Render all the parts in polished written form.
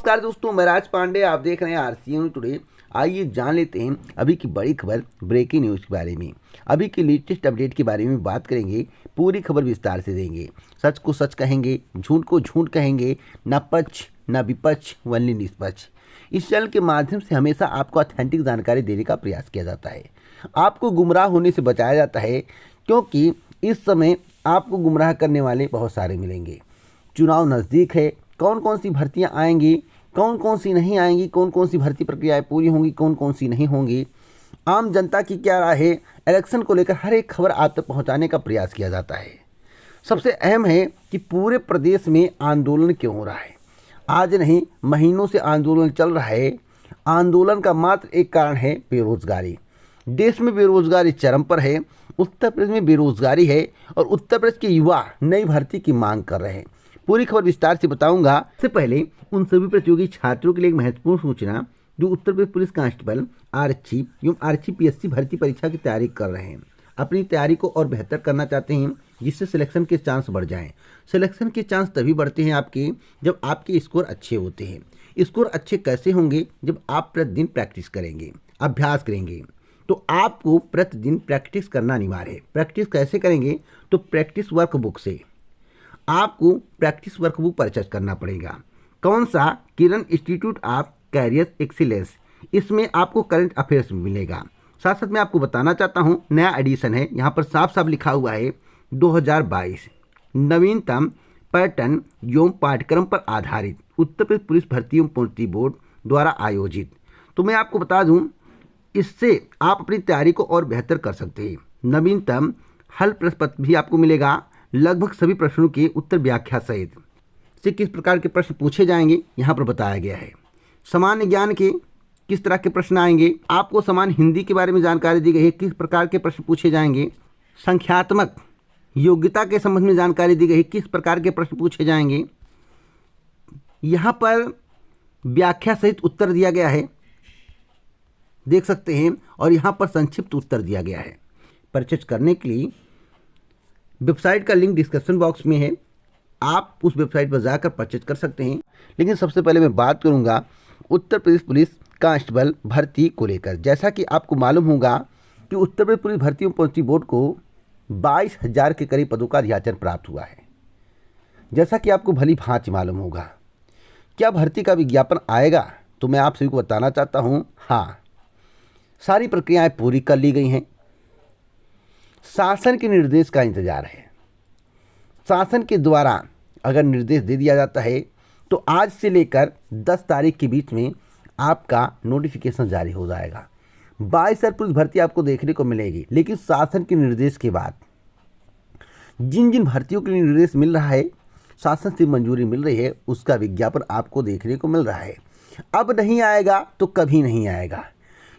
नमस्कार दोस्तों, मैं राज पांडे। आप देख रहे हैं आरसीएन टुडे। आइए जान लेते हैं अभी की बड़ी खबर, ब्रेकिंग न्यूज़ के बारे में। अभी की लेटेस्ट अपडेट के बारे में बात करेंगे, पूरी खबर विस्तार से देंगे। सच को सच कहेंगे, झूठ को झूठ कहेंगे, ना पक्ष ना विपक्ष, वनली निष्पक्ष। इस चैनल के माध्यम से हमेशा आपको ऑथेंटिक जानकारी देने का प्रयास किया जाता है। आपको गुमराह होने से बचाया जाता है, क्योंकि इस समय आपको गुमराह करने वाले बहुत सारे मिलेंगे। चुनाव नज़दीक है, कौन कौन सी भर्तियां आएंगी, कौन कौन सी नहीं आएंगी, कौन कौन सी भर्ती प्रक्रियाएं पूरी होंगी, कौन कौन सी नहीं होंगी, आम जनता की क्या राय है, इलेक्शन को लेकर हर एक खबर आप तक पहुंचाने का प्रयास किया जाता है। सबसे अहम है कि पूरे प्रदेश में आंदोलन क्यों हो रहा है। आज नहीं, महीनों से आंदोलन चल रहा है। आंदोलन का मात्र एक कारण है बेरोजगारी। देश में बेरोजगारी चरम पर है, उत्तर प्रदेश में बेरोजगारी है और उत्तर प्रदेश के युवा नई भर्ती की मांग कर रहे हैं। पूरी खबर विस्तार से बताऊंगा। इससे पहले उन सभी प्रतियोगी छात्रों के लिए एक महत्वपूर्ण सूचना जो उत्तर प्रदेश पुलिस कांस्टेबल, आरक्षी एवं आरक्षी पीएससी भर्ती परीक्षा की तैयारी कर रहे हैं, अपनी तैयारी को और बेहतर करना चाहते हैं, जिससे सिलेक्शन के चांस बढ़ जाएं। सिलेक्शन के चांस तभी बढ़ते हैं आपके, जब आपके स्कोर अच्छे होते हैं। स्कोर अच्छे कैसे होंगे? जब आप प्रतिदिन प्रैक्टिस करेंगे, अभ्यास करेंगे। तो आपको प्रतिदिन प्रैक्टिस करना अनिवार्य है। प्रैक्टिस कैसे करेंगे? तो प्रैक्टिस वर्कबुक से आपको प्रैक्टिस वर्कबुक परचेज करना पड़ेगा। कौन सा? किरण इंस्टीट्यूट ऑफ कैरियर एक्सीलेंस। इसमें आपको करंट अफेयर्स मिलेगा। साथ साथ मैं आपको बताना चाहता हूँ, नया एडिशन है। यहाँ पर साफ साफ लिखा हुआ है 2022 नवीनतम पैटर्न एवं पाठ्यक्रम पर आधारित उत्तर प्रदेश पुलिस भर्ती एवं प्रोन्नति बोर्ड द्वारा आयोजित। तो मैं आपको बता दूं, इससे आप अपनी तैयारी को और बेहतर कर सकते हैं। नवीनतम हल प्रश्न पत्र भी आपको मिलेगा, लगभग सभी प्रश्नों के उत्तर व्याख्या सहित से किस प्रकार के प्रश्न पूछे जाएंगे यहाँ पर बताया गया है। सामान्य ज्ञान के किस तरह के प्रश्न आएंगे, आपको सामान्य हिंदी के बारे में जानकारी दी गई है, किस प्रकार के प्रश्न पूछे जाएंगे। संख्यात्मक योग्यता के संबंध में जानकारी दी गई है, किस प्रकार के प्रश्न पूछे जाएंगे। यहाँ पर व्याख्या सहित उत्तर दिया गया है, देख सकते हैं। और यहाँ पर संक्षिप्त उत्तर दिया गया है। परचेज करने के लिए वेबसाइट का लिंक डिस्क्रिप्शन बॉक्स में है, आप उस वेबसाइट पर जाकर परचेज कर सकते हैं। लेकिन सबसे पहले मैं बात करूंगा उत्तर प्रदेश पुलिस कांस्टेबल भर्ती को लेकर। जैसा कि आपको मालूम होगा कि उत्तर प्रदेश पुलिस भर्ती एवं प्रोन्नति बोर्ड को 22,000 के करीब पदों का अधियाचन प्राप्त हुआ है। जैसा कि आपको भली भांति मालूम होगा, क्या भर्ती का विज्ञापन आएगा? तो मैं आप सभी को बताना चाहता हूँ, हाँ, सारी प्रक्रियाएं पूरी कर ली गई हैं। शासन के निर्देश का इंतजार है। शासन के द्वारा अगर निर्देश दे दिया जाता है तो आज से लेकर 10 तारीख के बीच में आपका नोटिफिकेशन जारी हो जाएगा। 22,000 पुलिस भर्ती आपको देखने को मिलेगी। लेकिन शासन के निर्देश के बाद जिन जिन भर्तियों के लिए निर्देश मिल रहा है, शासन से मंजूरी मिल रही है, उसका विज्ञापन आपको देखने को मिल रहा है। अब नहीं आएगा तो कभी नहीं आएगा,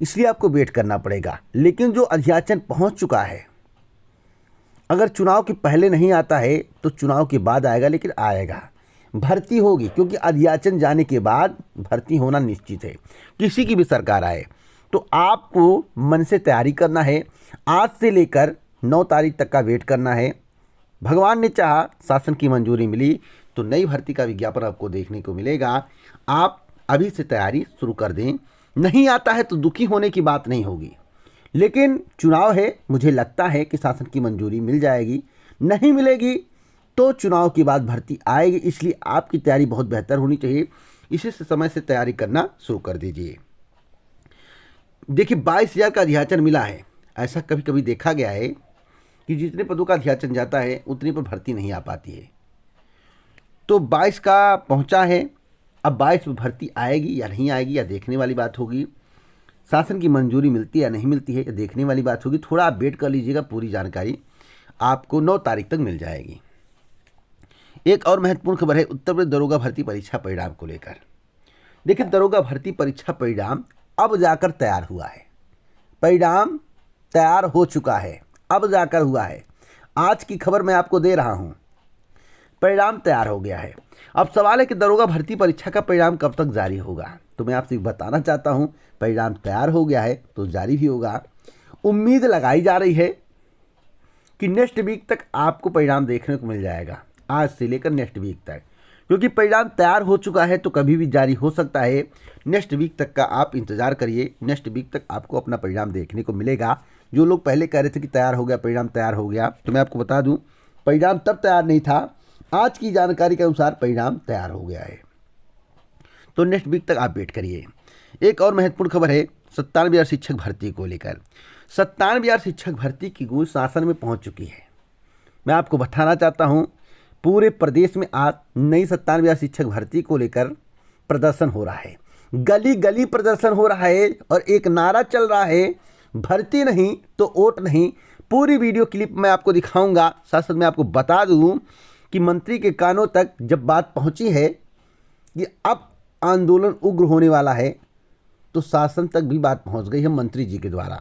इसलिए आपको वेट करना पड़ेगा। लेकिन जो अधियाचन पहुंच चुका है, अगर चुनाव के पहले नहीं आता है तो चुनाव के बाद आएगा, लेकिन आएगा। भर्ती होगी, क्योंकि अधियाचन जाने के बाद भर्ती होना निश्चित है। किसी की भी सरकार आए तो आपको मन से तैयारी करना है। आज से लेकर 9 तारीख तक का वेट करना है। भगवान ने चाहा, शासन की मंजूरी मिली तो नई भर्ती का विज्ञापन आपको देखने को मिलेगा। आप अभी से तैयारी शुरू कर दें। नहीं आता है तो दुखी होने की बात नहीं होगी। लेकिन चुनाव है, मुझे लगता है कि शासन की मंजूरी मिल जाएगी। नहीं मिलेगी तो चुनाव के बाद भर्ती आएगी, इसलिए आपकी तैयारी बहुत बेहतर होनी चाहिए। इसी से समय से तैयारी करना शुरू कर दीजिए। देखिए, 22,000 का अधियाचन मिला है। ऐसा कभी कभी देखा गया है कि जितने पदों का अधियाचन जाता है उतने पर भर्ती नहीं आ पाती है। तो 22 का पहुंचा है। अब 22 में भर्ती आएगी या नहीं आएगी, या देखने वाली बात होगी। शासन की मंजूरी मिलती है या नहीं मिलती है, या देखने वाली बात होगी। थोड़ा आप वेट कर लीजिएगा, पूरी जानकारी आपको 9 तारीख तक मिल जाएगी। एक और महत्वपूर्ण खबर है उत्तर प्रदेश दरोगा भर्ती परीक्षा परिणाम को लेकर। देखिए, दरोगा भर्ती परीक्षा परिणाम अब जाकर तैयार हुआ है। परिणाम तैयार हो चुका है, अब जाकर हुआ है। आज की खबर मैं आपको दे रहा हूं, परिणाम तैयार हो गया है। अब सवाल है कि दरोगा भर्ती परीक्षा का परिणाम कब तक जारी होगा। तो मैं आपसे बताना चाहता हूं, परिणाम तैयार हो गया है तो जारी भी होगा। उम्मीद लगाई जा रही है कि नेक्स्ट वीक तक आपको परिणाम देखने को मिल जाएगा। आज से लेकर नेक्स्ट वीक तक क्योंकि परिणाम तैयार हो चुका है तो कभी भी जारी हो सकता है। नेक्स्ट वीक तक का आप इंतज़ार करिए, नेक्स्ट वीक तक आपको अपना परिणाम देखने को मिलेगा। जो लोग पहले कह रहे थे कि तैयार हो गया, परिणाम तैयार हो गया, तो मैं आपको बता दूं परिणाम तब तैयार नहीं था, आज की जानकारी के अनुसार परिणाम तैयार हो गया है। तो नेक्स्ट वीक तक आप वेट करिए। एक और महत्वपूर्ण खबर है 97,000 शिक्षक भर्ती को लेकर। 97,000 शिक्षक भर्ती की गूंज शासन में पहुंच चुकी है। मैं आपको बताना चाहता हूं पूरे प्रदेश में आज नई 97,000 शिक्षक भर्ती को लेकर प्रदर्शन हो रहा है, गली गली प्रदर्शन हो रहा है और एक नारा चल रहा है, भर्ती नहीं तो वोट नहीं। पूरी वीडियो क्लिप मैं आपको दिखाऊंगा। साथ साथ मैं आपको बता दूं कि मंत्री के कानों तक जब बात पहुंची है कि अब आंदोलन उग्र होने वाला है, तो शासन तक भी बात पहुंच गई है मंत्री जी के द्वारा।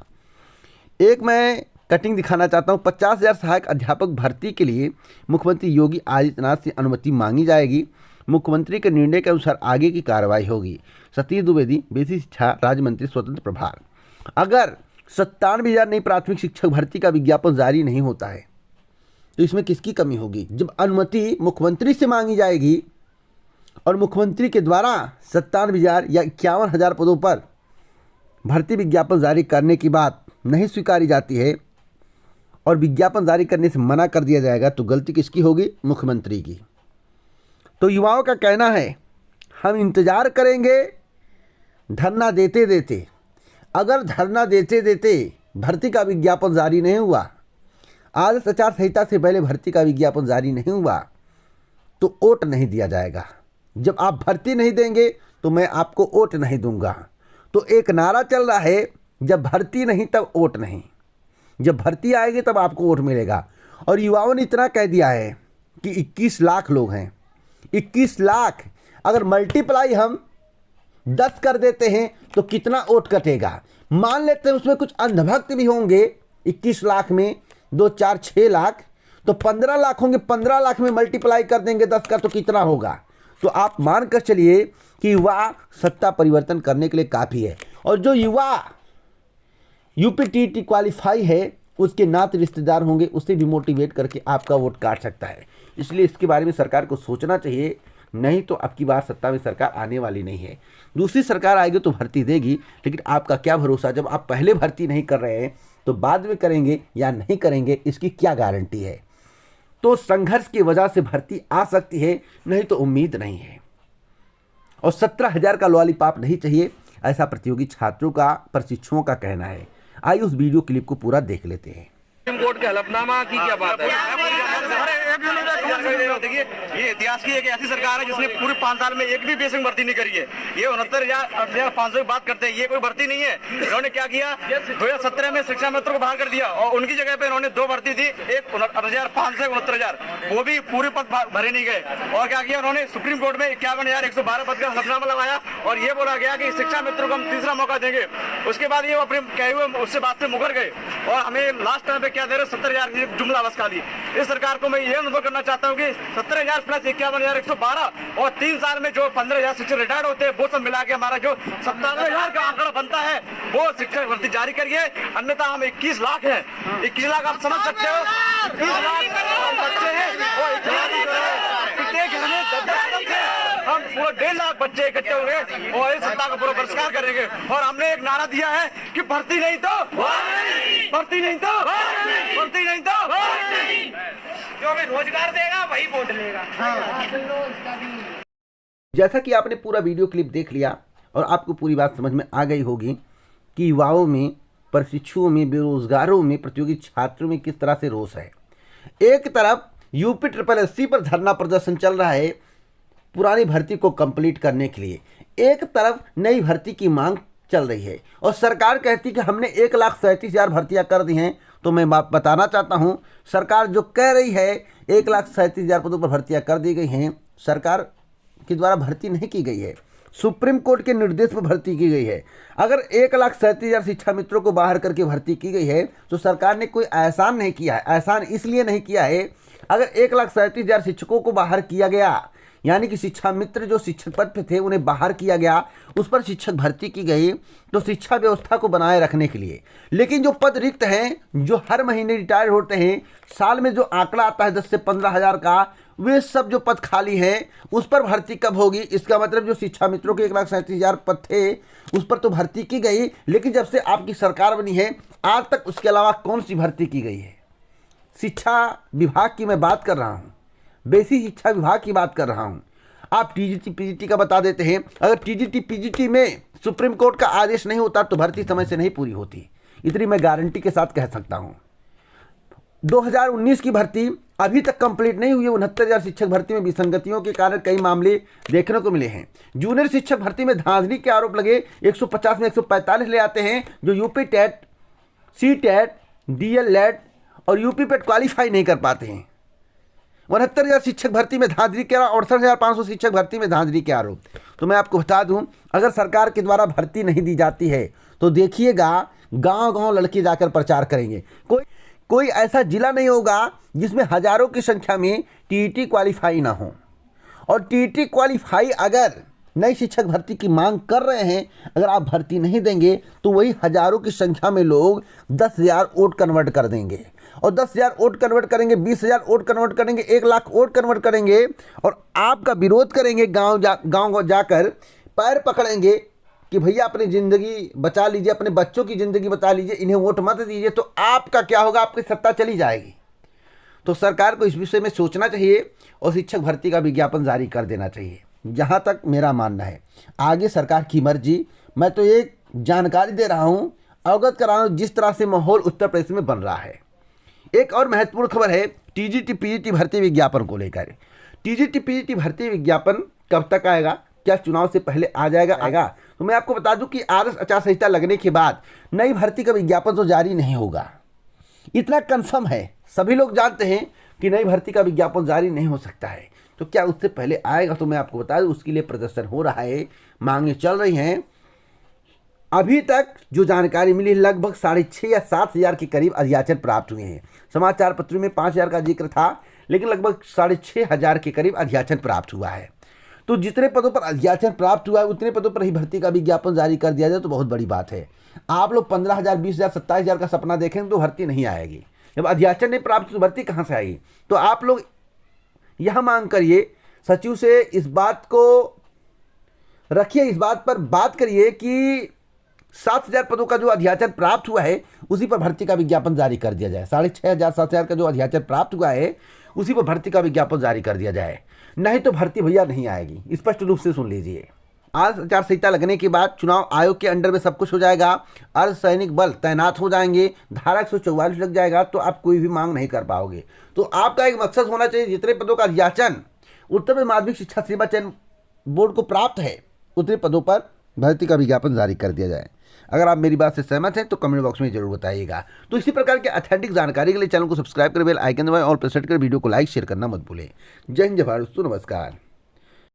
एक मैं कटिंग दिखाना चाहता हूं। 50,000 सहायक अध्यापक भर्ती के लिए मुख्यमंत्री योगी आदित्यनाथ से अनुमति मांगी जाएगी। मुख्यमंत्री के निर्णय के अनुसार आगे की कार्रवाई होगी। सतीश द्विवेदी, बेसिक शिक्षा राज्य मंत्री, स्वतंत्र प्रभार। अगर 97,000 नई प्राथमिक शिक्षक भर्ती का विज्ञापन जारी नहीं होता है तो इसमें किसकी कमी होगी? जब अनुमति मुख्यमंत्री से मांगी जाएगी और मुख्यमंत्री के द्वारा 97,000 या 51,000 पदों पर भर्ती विज्ञापन जारी करने की बात नहीं स्वीकारी जाती है और विज्ञापन जारी करने से मना कर दिया जाएगा, तो गलती किसकी होगी? मुख्यमंत्री की। तो युवाओं का कहना है हम इंतजार करेंगे धरना देते देते। अगर धरना देते देते भर्ती का विज्ञापन जारी नहीं हुआ, आदर्श आचार संहिता से पहले भर्ती का विज्ञापन जारी नहीं हुआ, तो वोट नहीं दिया जाएगा। जब आप भर्ती नहीं देंगे तो मैं आपको वोट नहीं दूंगा। तो एक नारा चल रहा है, जब भर्ती नहीं तब वोट नहीं, जब भर्ती आएगी तब आपको वोट मिलेगा। और युवाओं ने इतना कह दिया है कि 21 लाख लोग हैं, 21 लाख अगर मल्टीप्लाई हम 10 कर देते हैं तो कितना वोट कटेगा? मान लेते हैं उसमें कुछ अंधभक्त भी होंगे, 21 लाख में 2 4 6 लाख, तो 15 लाख होंगे। 15 लाख में मल्टीप्लाई कर देंगे 10 का तो कितना होगा? तो आप मान कर चलिए कि युवा सत्ता परिवर्तन करने के लिए काफ़ी है। और जो युवा यूपीटीटी क्वालिफाई है उसके नाते रिश्तेदार होंगे, उससे भी मोटिवेट करके आपका वोट काट सकता है। इसलिए इसके बारे में सरकार को सोचना चाहिए, नहीं तो अब की बार सत्ता में सरकार आने वाली नहीं है। दूसरी सरकार आएगी तो भर्ती देगी, लेकिन आपका क्या भरोसा? जब आप पहले भर्ती नहीं कर रहे हैं तो बाद में करेंगे या नहीं करेंगे, इसकी क्या गारंटी है? तो संघर्ष की वजह से भर्ती आ सकती है, नहीं तो उम्मीद नहीं है। और 17,000 का लॉलीपॉप नहीं चाहिए, ऐसा प्रतियोगी छात्रों का, प्रशिक्षुओं का कहना है। आइए उस वीडियो क्लिप को पूरा देख लेते हैं। सुप्रीम कोर्ट के हलफनामा की क्या बात है? देखिए, ये इतिहास की एक ऐसी सरकार है जिसने पूरे 5 साल में एक भी बेसिक भर्ती नहीं करी है। ये 69,500 की बात करते हैं, ये कोई भर्ती नहीं है। इन्होंने क्या किया, 2017 में शिक्षा मित्रों को बाहर कर दिया और उनकी जगह पे इन्होंने 2 भर्ती थी, एक 68,500, 69,000, वो भी पूरे पद भरे नहीं गए। और क्या किया उन्होंने, सुप्रीम कोर्ट में 51,112 पद का हलफनामा लगाया और ये बोला गया कि शिक्षा मित्रों को हम तीसरा मौका देंगे। उसके बाद ये अपने कहे हुए उससे बात से मुकर गए और हमें लास्ट टाइम पे क्या दे रहे, 70,000 की जुमला बस खाली। इस सरकार को मैं ये अनुभव करना चाहता हूँ कि 70,000 प्लस 51,112 और 3 साल में जो 15,000 शिक्षक रिटायर्ड होते हैं, वो सब मिला के हमारा जो 97,000 का आंकड़ा बनता है, वो शिक्षक भर्ती जारी करिए। अन्यथा हम 21 लाख हैं, 21 लाख आप समझ सकते हो, 21 लाख बच्चे हैं, वो हम पूरा 1.5 लाख बच्चे इकट्ठे होंगे और इस सत्ता का पूरा बहिष्कार करेंगे। और हमने एक नारा दिया है कि भर्ती नहीं तो भर्ती नहीं तो भर्ती नहीं तो जो हमें रोजगार देगा वही वोट लेगा। जैसा कि आपने पूरा वीडियो क्लिप देख लिया और आपको पूरी बात समझ में आ गई होगी कि युवाओं में, प्रशिक्षुओं में, बेरोजगारों में, प्रतियोगी छात्रों में किस तरह से रोष है। एक तरफ UPSSC पर धरना प्रदर्शन चल रहा है पुरानी भर्ती को कंप्लीट करने के लिए, एक तरफ नई भर्ती की मांग चल रही है और सरकार कहती है कि हमने 1,37,000 भर्तियां कर दी हैं। तो मैं बताना चाहता हूं, सरकार जो कह रही है 1,37,000 पदों पर भर्तियां कर दी गई हैं, सरकार के द्वारा भर्ती नहीं की गई है, सुप्रीम कोर्ट के निर्देश पर भर्ती की गई है। अगर 1,37,000 शिक्षा मित्रों को बाहर करके भर्ती की गई है तो सरकार ने कोई एहसान नहीं किया है। एहसान इसलिए नहीं किया है, अगर 1,37,000 शिक्षकों को बाहर किया गया, यानी कि शिक्षा मित्र जो शिक्षक पद पे थे उन्हें बाहर किया गया, उस पर शिक्षक भर्ती की गई तो शिक्षा व्यवस्था को बनाए रखने के लिए। लेकिन जो पद रिक्त हैं, जो हर महीने रिटायर होते हैं, साल में जो आंकड़ा आता है 10 से 15,000 का, वे सब जो पद खाली हैं उस पर भर्ती कब होगी? इसका मतलब जो शिक्षा मित्रों के 1,37,000 पद थे उस पर तो भर्ती की गई, लेकिन जब से आपकी सरकार बनी है आज तक उसके अलावा कौन सी भर्ती की गई है? शिक्षा विभाग की मैं बात कर रहा हूँ, बेसिक शिक्षा विभाग की बात कर रहा हूँ। आप टीजीटी पीजीटी का बता देते हैं, अगर टीजीटी पीजीटी में सुप्रीम कोर्ट का आदेश नहीं होता तो भर्ती समय से नहीं पूरी होती, इतनी मैं गारंटी के साथ कह सकता हूँ। 2019 की भर्ती अभी तक कंप्लीट नहीं हुई है। 69,000 शिक्षक भर्ती में विसंगतियों के कारण कई मामले देखने को मिले हैं। जूनियर शिक्षक भर्ती में धांधली के आरोप लगे, 150 में 145 ले आते हैं जो UP TET, C TET, DElEd और यूपी पेट क्वालिफाई नहीं कर पाते हैं। 69,000 शिक्षक भर्ती में धांधली के आरोप, 68,500 शिक्षक भर्ती में धांधली के आरोप। तो मैं आपको बता दूं, अगर सरकार के द्वारा भर्ती नहीं दी जाती है तो देखिएगा गांव-गांव लड़के जाकर प्रचार करेंगे। कोई ऐसा जिला नहीं होगा जिसमें हजारों की संख्या में टीईटी क्वालिफाई ना हो। और टीईटी क्वालिफाई अगर नई शिक्षक भर्ती की मांग कर रहे हैं, अगर आप भर्ती नहीं देंगे तो वही हजारों की संख्या में लोग 10,000 वोट कन्वर्ट कर देंगे, और 10,000 वोट कन्वर्ट करेंगे, 20,000 वोट कन्वर्ट करेंगे, 1,00,000 वोट कन्वर्ट करेंगे और आपका विरोध करेंगे। गाँव जाकर पैर पकड़ेंगे कि भैया अपनी ज़िंदगी बचा लीजिए, अपने बच्चों की ज़िंदगी बचा लीजिए, इन्हें वोट मत दीजिए। तो आपका क्या होगा? आपकी सत्ता चली जाएगी। तो सरकार को इस विषय में सोचना चाहिए और शिक्षक भर्ती का विज्ञापन जारी कर देना चाहिए, जहाँ तक मेरा मानना है। आगे सरकार की मर्जी। मैं तो एक जानकारी दे रहा हूँ, अवगत करा रहा हूँ जिस तरह से माहौल उत्तर प्रदेश में बन रहा है। एक और महत्वपूर्ण खबर है टीजीटी पीजीटी भर्ती विज्ञापन को लेकर। टीजीटी पीजीटी भर्ती विज्ञापन कब तक आएगा? क्या चुनाव से पहले आ जाएगा? तो मैं आपको बता दूं कि आदर्श आचार संहिता लगने के बाद नई भर्ती का विज्ञापन तो जारी नहीं होगा, इतना कंफर्म है। सभी लोग जानते हैं कि नई भर्ती का विज्ञापन जारी नहीं हो सकता है। तो क्या उससे पहले आएगा? तो मैं आपको बता दूं उसके लिए प्रदर्शन हो रहा है, मांगे चल रही हैं। अभी तक जो जानकारी मिली लगभग 6,500 या 7,000 के करीब अध्याचन प्राप्त हुए हैं। समाचार पत्रों में 5,000 का जिक्र था, लेकिन लगभग 6,500 के करीब अध्याचन प्राप्त हुआ है। तो जितने पदों पर अध्याचन प्राप्त हुआ है उतने पदों पर ही भर्ती का विज्ञापन जारी कर दिया जाए तो बहुत बड़ी बात है। आप लोग 15,000, 20,000, 27,000 का सपना देखेंगे तो भर्ती नहीं आएगी। जब अध्याचन नहीं प्राप्त तो भर्ती कहाँ से आएगी? तो आप लोग यह मांग करिए सचिव से, इस बात को रखिए, इस बात पर बात करिए कि 7,000 पदों का जो अध्याचन प्राप्त हुआ है उसी पर भर्ती का विज्ञापन जारी कर दिया जाए। 6,500, 7,000 का जो अध्याचन प्राप्त हुआ है उसी पर भर्ती का विज्ञापन जारी कर दिया जाए, नहीं तो भर्ती भैया नहीं आएगी। स्पष्ट रूप से सुन लीजिए। आदर्श आचार संहिता लगने के बाद चुनाव आयोग के अंडर में सब कुछ हो जाएगा, अर्धसैनिक बल तैनात हो जाएंगे, धारा 144 लग जाएगा, तो आप कोई भी मांग नहीं कर पाओगे। तो आपका एक मकसद होना चाहिए, जितने पदों का अध्याचन उत्तर प्रदेश माध्यमिक शिक्षा सेवा चयन बोर्ड को प्राप्त है उतने पदों पर भर्ती का विज्ञापन जारी कर दिया जाए। अगर आप मेरी बात से सहमत हैं तो कमेंट बॉक्स में जरूर बताइएगा। तो इसी प्रकार के ऑथेंटिक जानकारी के लिए चैनल को सब्सक्राइब करें, बेल आइकन दबाएं और प्रेस कर वीडियो को लाइक शेयर करना मत भूलें। जय हिंद, जय भारत, नमस्कार।